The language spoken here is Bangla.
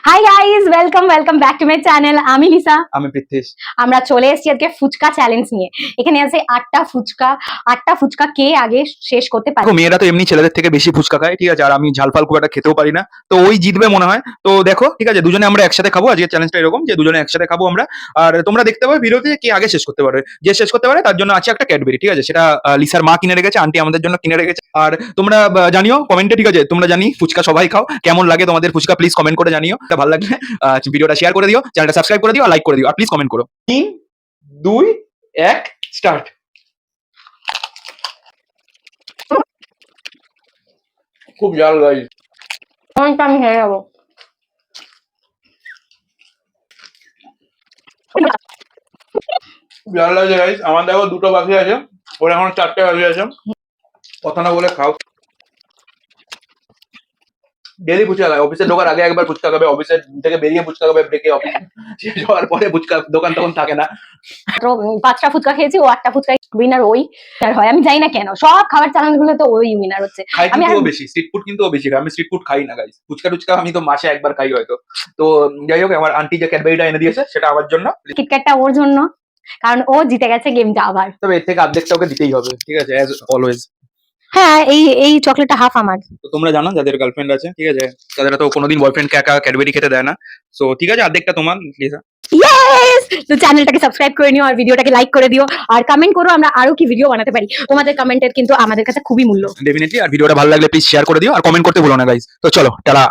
Hi guys, welcome back to my channel. আমি লিসা, আমি পৃথ্বীশ। আমরা চলে এসেছি আজকে ফুচকা চ্যালেঞ্জ নিয়ে। এখানে আছে আটটা ফুচকা কে আগে শেষ করতে পারে। দেখো, মেয়েরা তো এমনি ছেলেদের থেকে বেশি ফুচকা খায়, ঠিক আছে, আর আমি ঝালফাল খুব একটা খেতেও পারি না, তো ওই জিতবে মনে হয়। তো দেখো, ঠিক আছে, দুজনে আমরা একসাথে খাবো। আজকে চ্যালেঞ্জটা এরকম যে দুজনে একসাথে খাবো আমরা। আর তোমরা দেখতে পাবে ভিডিওতে কে আগে শেষ করতে পারে। যে শেষ করতে পারে তার জন্য আছে একটা ক্যাডবেরি, ঠিক আছে, সেটা লিসার মা কিনে রেখেছে, আন্টি আমাদের জন্য কিনে রেখেছে। আর তোমরা জানিও কমেন্টে, ঠিক আছে, তোমরা জানি ফুচকা সবাই খাও, কেমন লাগে তোমাদের ফুচকা প্লিজ কমেন্ট করে জানিও। এটা ভালো লাগলে ভিডিওটা শেয়ার করে দিও, চ্যানেলটা সাবস্ক্রাইব করে দিও, আর লাইক করে দিও, আর প্লিজ কমেন্ট করো। 3 2 1 স্টার্ট। খুব জাল গাইস। আমি হেরে যাবো। ভালো লাগছে গাইস। আমার দেখো দুটো বাকি আছে, ওর এখন 4টে বাকি আছে। কথা না বলে খাও। ডেলি ফুচকা খায়, অফিসে ঢোকার আগে একবার ফুচকা খাবে, অফিসে থেকে বেরিয়ে ফুচকা খাবে, ব্রেকে অফিস শেষ হওয়ার পরে ফুচকা দোকান তখন থাকে না। মাত্র 5টা ফুচকা খেয়েছি, ও 8টা ফুচকা উইনার ওই আর হয়। আমি জানি না কেন সব খাবার চ্যানেল গুলো তো ওই উইনার হচ্ছে। খাই আমি কিন্তু আর ও বেশি, স্ট্রিট ফুড কিন্তু ও বেশি খায়। আমি স্ট্রিট ফুড খাই না গাইস। ফুচকা টুচকা আমি তো মাসে একবার খাই হয়তো। তো যাই হোক, আমার আন্টি যে ক্যাডবেরিটা এনে দিয়েছে সেটা আমার জন্য। কিটক্যাটটা ওর জন্য, কারণ ও জিতে গেছে গেমটা আবার। তবে এর থেকে অর্ধেকটা ওকে দিতেই হবে, ঠিক আছে, অ্যাজ অলওয়েজ। হ্যাঁ, এই চকলেটটা হাফ আমার। তো তোমরা জানো যাদের গার্লফ্রেন্ড আছে, ঠিক আছে, তাদের তো কোনোদিন বয়ফ্রেন্ডকে একা ক্যাডবেরি খেতে দেয় না। সো ঠিক আছে, অর্ধেকটা তোমার লিসা। ইয়েস! তো চ্যানেলটাকে সাবস্ক্রাইব করে নিও, আর ভিডিওটাকে লাইক করে দিও, আর কমেন্ট করো আমরা আরো কি ভিডিও বানাতে পারি। তোমাদের কমেন্টের কিন্তু আমাদের কাছে খুবই মূল্য। ডেফিনেটলি। আর ভিডিওটা ভালো লাগলে প্লিজ শেয়ার করে দিও, আর কমেন্ট করতে ভুলো না গাইস। তো চলো, টাটা।